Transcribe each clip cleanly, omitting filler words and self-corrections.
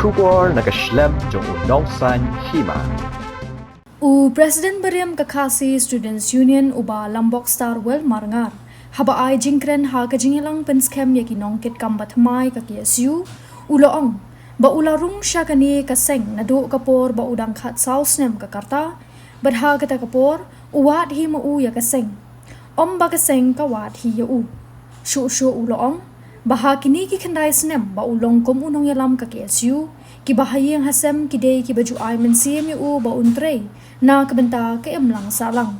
Shubor nakaslem jong unongsan hima. President Bariam Kakasi Students Union uba Lombok Star Well Marangar. Haba ay jingkren ha kajingilang penskem yaki nongkit kambatmai ka KSU uloong ba ularung siya kani kaseng nado kapor ba udang khat sausnem ka karta badha kata kapor uwat hi mau ya kaseng ba kaseng kawat hi ya shu uloong baha kini ki khandai snem ba ulong kom unong yalam ka KSU ki bahayeng hasem ki dei ki baju ay mensiem yu ba untre na kabenta ke emlang salang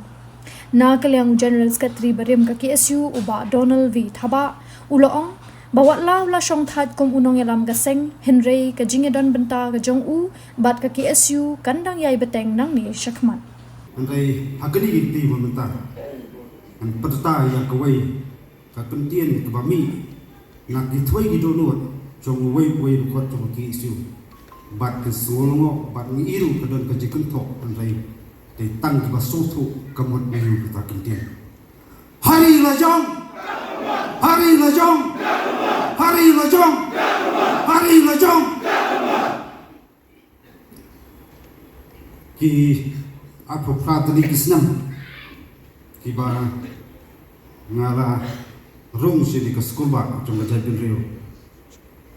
na kaliang General Secretary Bariam ka KSU uba Donald V Thaba uloong bawat la syong that kom unong yalam gaseng Henry ka jingedon benta ka jong bat ka KSU kandang yai beteng nang ni syakmat Andai hakani giti benta an patata ya kawai ka kentien ka bami nak ditwai gi donut jong wei kot jong KSU bat ke solongo bat ni iru ka don ka jikentok andai they tang ba sotu kamot meyu kita kentien hari lajong hari lajong hari lajong hari lajong ki apa prateli kisnam ki ba ngala rong sini ke sekolah jong ga jabin reo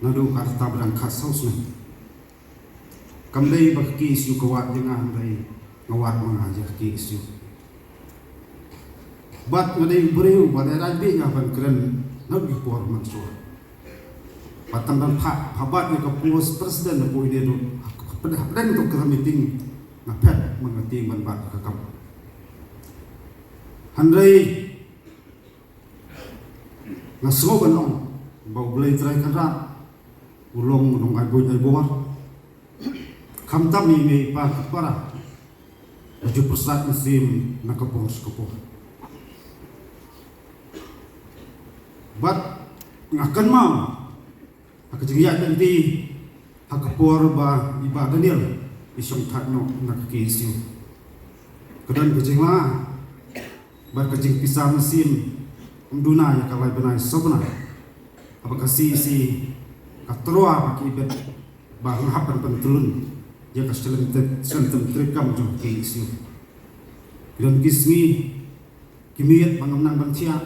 nadu karta brang khasaus na kamdei ba KSU kawat jangan dai ngawat mengajar KSU bat ngadai beriu bat rabi ngapan keren nabi por mansur patang dan habat ni kapus presiden na buih dia tu pedang tu kena meeting ngapet mengerti manbat kakam handai ngaso banong bau belai terai kanra ulong nong aiboi aibor kamtam ni pa para Aju persat mesin nakapor sekapor. Bat ngakan mau. Hak jengiyat nanti hakapor ba iba Daniel isong takno nak KSU. Kedan kejengla bar kejeng pisah mesin umduna ya kalai benai sobna. Apa kasih si katroa pakai bet ba ngahapan pentulun. Ya kastelan sentem trekam jong KSU. Dan kismi kimiyat pangamnang bansia.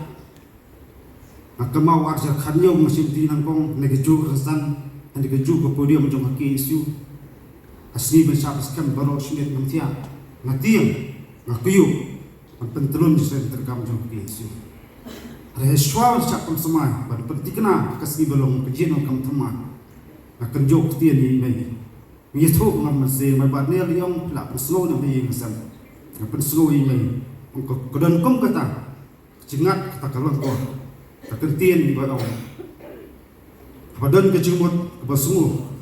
Akamau arja khanyo mesin tinangkong negeju rasan dan negeju ke podium jong KSU. Asli bersabaskan baru sulit bansia. Ngatiang ngakuyu pentelun jisen trekam jong KSU. Reheswa sakam semai pada pentikna kasni belum kejino kam teman. Akan jok tian ni mai. Mitu ngam masih mabat ni liang pelak persno na mai ngasam. Persno ini mai. Engko kedan kom kata. Cengat kata kalon ko. Takentien di bawah. Padan kejumut kebasungu.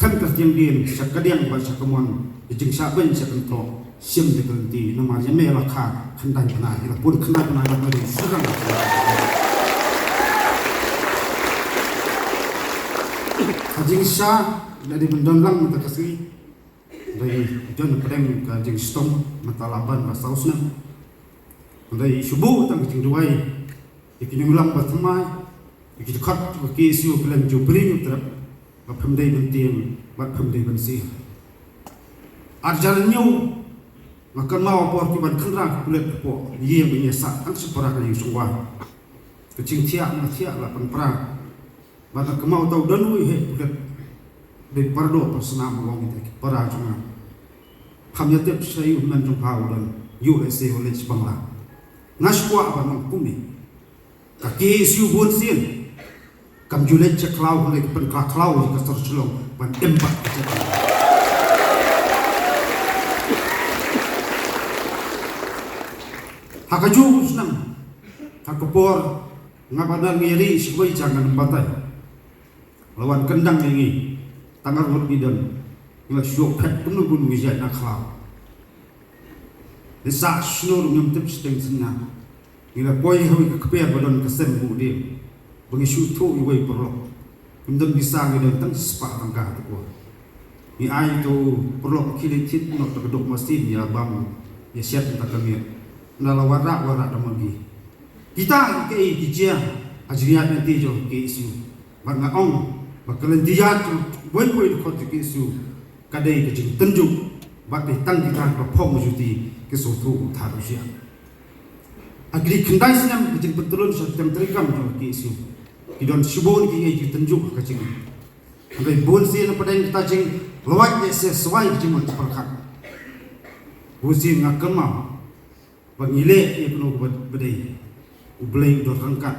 Kan kertiang din sakadiang baca kemuan. Ijing saben sakento. Sim dekenti nama jeme lakha khandai bana. Ila pun khandai bana mari serang. Hajing Shah dari mendondang mata kasih dari John Pedeng ke jeng Stong mata laban ke sausna dari subuh tang jeng duai ikin ulang batmai ikin kat ke KSU pelan jubring terap bapemdai bentim bapemdai bensi arjalannya makan mau por kiban khandra kulit po ye menyesa kan separa kali sungwa kecing tiak lah penpra mata kemau tau danui he kulit di pardo persena mawang kita para cuma kami tiap saya uman jumpa dan USA oleh Bangla ngaswa apa mangkumi kaki isu bonsin kam julet ceklau oleh penkaklau di kasar celong ban empat hakaju senang hakapor ngapadan ngiri sebagai jangan batai lawan kendang ini tangar hot bidan ila syok pet penuh pun wijat nakha desa snur nyam tip steng sena ila boy hawi ka kper badon kasem bu de bangi syuto iwai perlo kemudian bisa ngidan tang spa tangka ko ni ai to perlo kilit no terdok mesin ya bam ya siap tak kami nala wara damagi kita ke kijia ajriat nanti jo ke isu bang ong bakalan dia boy kot ke isu kadai ke jing tenjuk bakai tang kita ba phong juti ke sotu thar usia agri khandai sinam ke jing betul satem terikam jo ke isu idon shibon ki ke tenjuk ka jing ngai bon sin padai kita jing lawat ye se swai jing mon perkhat usin ngakema bangile ye kuno bedai ublei do rangkat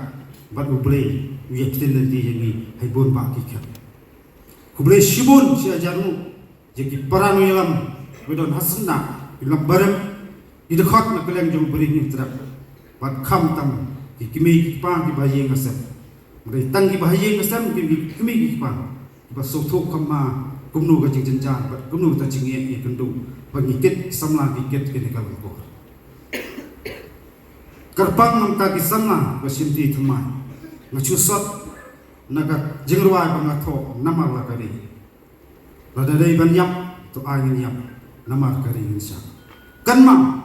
bat ublei wiya tendensi yang hai bon ba ki khat kublei shibon sia jaru jeki paranu yalam wedon hasna ilam barem idkhot na keleng jong beri ni trap bat kham tam ki kimi ki pa ki baye ngasam mari tang ki baye ngasam ki kimi ki pa ba so thok kama kumnu ga jing jenja bat kumnu ta jing ye kendu bagi ket samla ki ket ke nikal ko karpang nam ka ki samla ba sinti thamai ngachu sot naga jingrwa banga tho namar la kari lada dei ban yap to angin yap namar kari insha kanma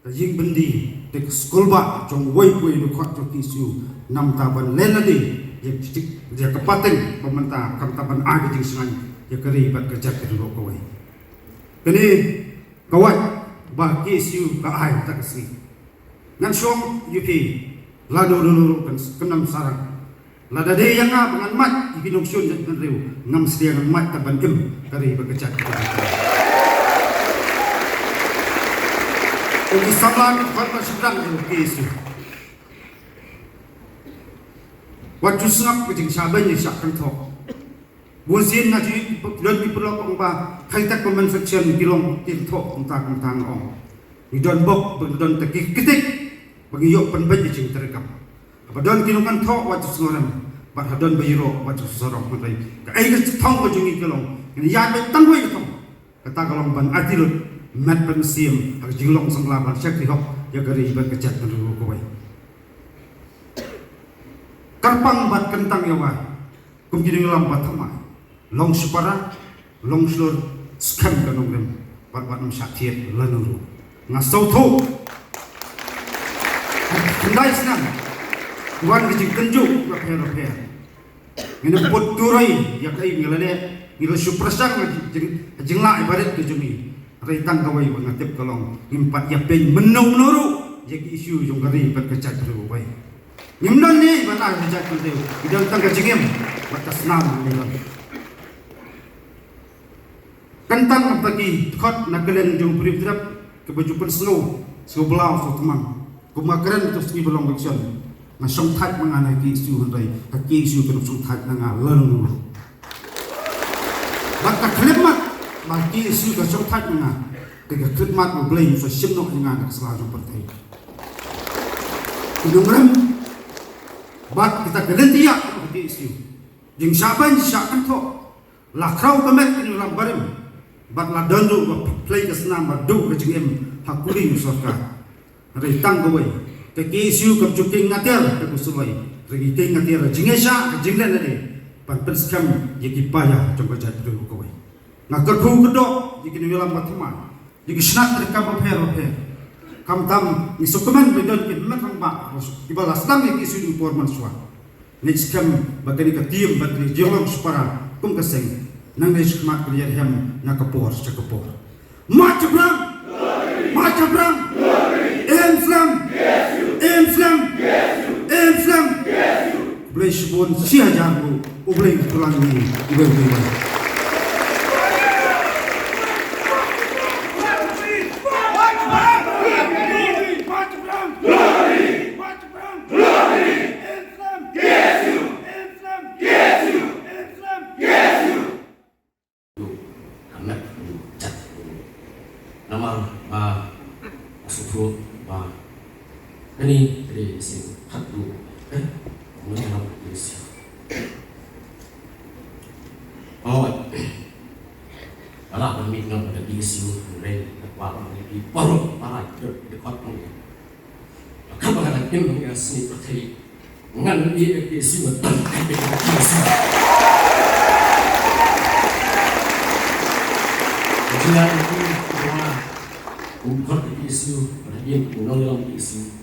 ka jing bendi tek school ba jong woi pui lu khot to kisu nam ta ban lenadi ye tik je kapateng pementa kam ta ban agi jing sangan ye kari bat ka jak ro ko wai kini kawat ba kisu ka ai ta kasi ngan shom yupi lado dulu kan kenam sarang lada de yang ngap ngan mat ikinong syun ngan riu ngam sedia ngan mat taban kem kari bagacak Ogi samlan khatma sidang kesu waju sngap kejing saban ni sak kan thok busin na ji don pi pelok ong ba khai tak manufacture kilong tin thok tang tang ong idon bok don tekik ketik bagi yok penbaj jing terekam abadon kinungan thok waju sngoram bat hadon bayiro waju sorong matai ka ai ga thong ko jungi kilong ni ya be tang wei thong kata kalong ban atilut mat ban sim ak jinglong sangla ban syak ti hok ya gari ban kejat ru ko wai karpang bat kentang ya wai kum giding lam bat thama long supara long slur skam kanong rem bat bat nam sakhiet lanuru ngasau tho kendai senang wan gijing tenjuk ba pher pher ngene pot turai ya kai ngilale ngilo suprasang jing la ibarat ke jumi reitang kawai bangatip kalong impat ya pen menau noru jadi isu jong gari pat kecak ru bai nimdan ni bata kecak tu idang tang kecingem batas nam nilam kentang pagi khot nakelen jong prip ke baju penslo sebelah so temang kumakaran tu segi belong action masong that mengenai isu hentai kaki isu kena song that nanga lalu baka khlemat bagi isu ka song that nanga ke khlemat mo blame so simno nanga kesalahan seperti Inumram bat kita kelentia bagi isu jing saban syakan tho lakrau kemet inuram barim bat la dandu ba play ke senam ba do ke jingem hakuri musorka reitang gowai ke isu kam chuking ngater ke kusulai regi ting ngater jingesha ke jinglen ade pan penskam yeki paya jong jat do gowai ngakar khu kedok yeki nilam matma yeki snat rekam pher kam tam ni sokoman bedon ke matang ba ibalas tam yeki isu informan swa next kam bagani ka tim batri jolong supara kum kaseng nang next mat kriya hem nakapor chakapor macabram Islam boleh sebut sia jago boleh pulang ni ibu ini dari sini satu mengenal Yesus. Oh, anak berminat pada Yesus, mereka berpaling di paruh parai dekat mereka. Kalau ada yang mengasih percaya, mengenal Yesus betul dengan Yesus. Jangan itu doa untuk Yesus, pada dia mengenal Yesus.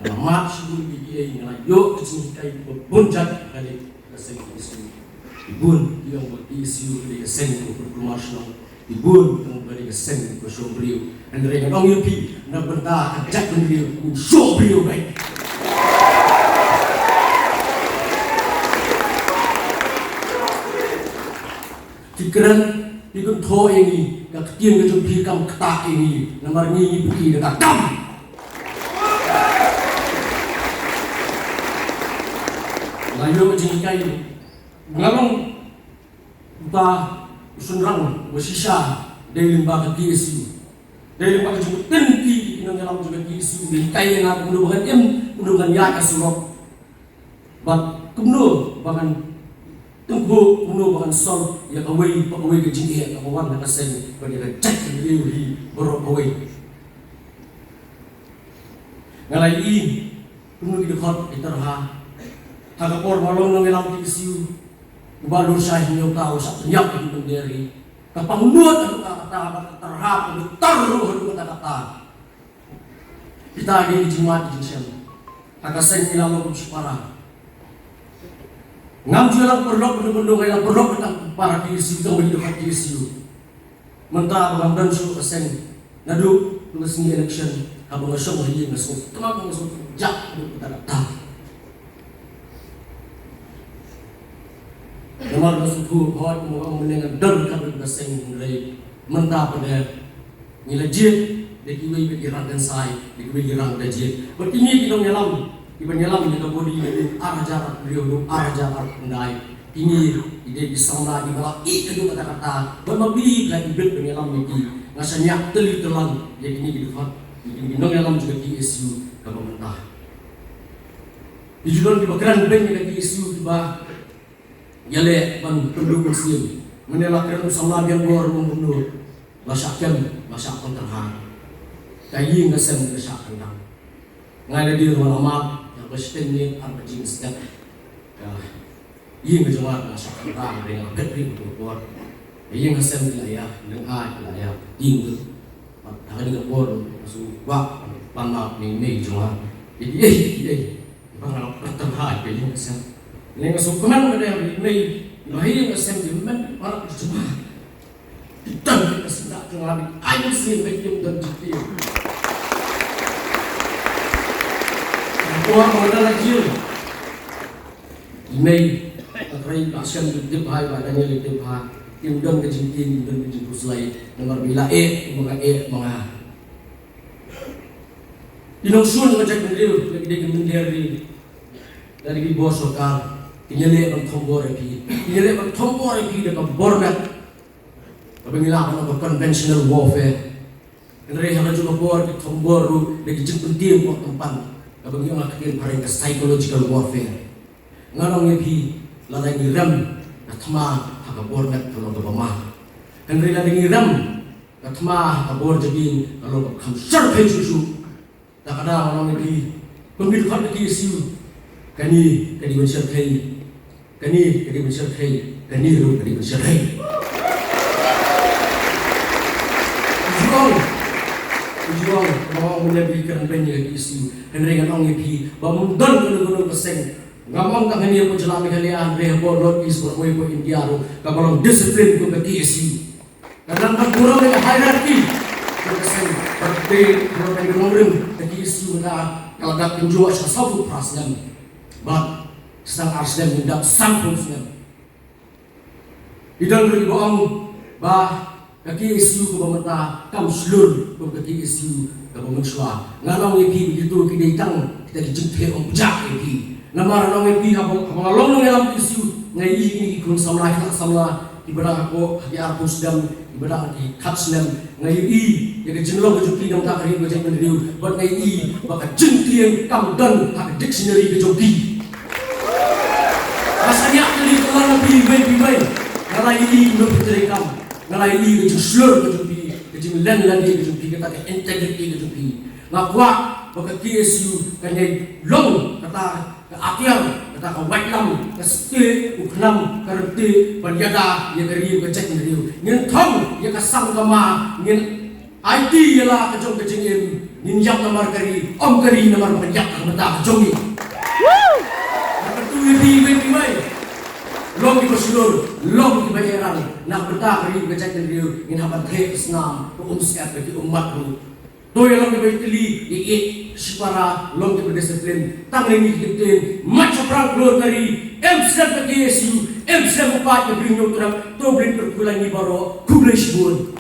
Mak sebut dia yang yo kecil kai berbunjat kali kasih Yesus Ibun yang berisi dari sen berkemasnang. Ibun yang beri sen bersombrio. Dan mereka orang yupi nak benda kejat beliau, sombrio baik. Fikiran ikut thô ini, nak tiang ke jumpi kam kata ini, namar ni pergi dekat kam. Lalu macam ini, ngalong ba sunrang bersisa dari lembaga KSU, dari lembaga juga tinggi yang dalam juga KSU, kai yang aku menurunkan ya kasurok, bat kumno bahkan tunggu kuno bahkan sol ya kawai ke jingi ya kawan nak sen bagi cek beliau hi borok kawai ngalai i kuno di dekat iterha hagapor malong nang elam KSU balur syah nyau tahu sak nyak di benderi kapangnut anu kata terhap anu taruh anu kata kita di jimat jinsen hagasen ilang parah ngam jualan perlok benda-benda yang perlok tentang para KSU yang berhidup KSU mentah bang dan suruh kesen nadu ngasih election abang ngasong hari ngasong kenapa ngasong jak kita tak nomor ngasong hot mau mendengar dan kabel kesen mulai mentah pada nilajit dikiwai bergerak dan sai dikiwai gerang dajit bertinggi kita nyelam iban nyelam di kabodi di arah jarak beliau arah jarak pendai ini ide disangla di bawah kedua kata-kata bermabi lagi ibet penyelam ini ngasanya teli telan jadi ini di dekat ini nyelam juga KSU pemerintah di jualan di bakaran bank yang KSU tiba yale ban pendukung muslim menelakkan usangla biar luar membunuh masyarakat terhad kayi ngasem masyarakat ngai di rumah lama Presiden ni apa jenis kan? Ia menjual masyarakat orang dengan petri berkuat. Ia ngasem wilayah dengan wilayah tinggal. Hari dengan bor masuk wak panah ni jual. Jadi bang terhad pilih ngasem. Ini ngasuk keman ada yang ni lahir ngasem di mana para cuma. Kita tidak kenal. Ayo sih medium dan jeti. Tuhan modal lagi. Ini terkait action lebih baik badannya lebih baik. Indon kejintin dan kejintus lain. Nomor bila mga. Inongsun macam beliau lagi dia mendiri dari bos lokal. Inyale ang tombor epi. Inyale ang tombor epi dekat bornet. Kabangilakan ng conventional warfare. Kenapa hanya juga bor di tombor lagi jemput dia buat tempat. Kabang yung akin parang psychological warfare. Nganong yapi lalay ngiram na tama hakabor na kalong kabama. Kanri lalay ngiram na tama hakabor jabing kalong kamsar kay susu. Takada nganong yapi pembil kat KSU kani mansar kay kani mansar kay kani mansar kay. Jual mau menyebutkan banyak isu henry kan orang itu bangun gunung keseng ngamang kan ini pun jalan kalian rehbodot is berway po India ro kapalang disiplin ko bagi isu karena kurang dengan hierarki keseng seperti kalau yang ngomong bagi isu na kalagak penjual satu perasaan but sedang arsnya mendak sampulnya idang dari bohong bah kaki isu ke pemerintah kam seluruh kaki isu ke pemerintah ngalong epi begitu kita ditang kita dijemput om jak epi nama ngalong epi apa ngalong dalam isu ngai ini ikut samlah ibadah aku di aku sedang ibadah di katslam ngai i yang jenlong kejuki dong tak hari macam mendiriu buat ngai i baka jentian kam dan hak dictionary kejoki rasanya kali kelar lebih baik ngalai i belum bercerai kam ngalai i kejuslur kejuki kejulan lagi kejuki kata integrity kejuki ngakwa baka KSU kanyai long kata ke akhir kata ke wailam ke seti uknam kerti penjada yang keri kecek mendiriu ngin thong yang kasang kama ngin IT ialah kejong kejengin ninjak nomor keri om keri nomor penjak kementah kejongi betul lebih baik long di Basilur, long di Bayaran, nak bertak ri gajak riu, in habat he snam, siap bagi umat ru. Toy long di Baitili, iik sipara long di berdisiplin, tang ini kitin, macam perang keluar dari, siap bagi Yesu, siap upat yang beri nyutrang, to beri perkulangi baro, kublai sibun.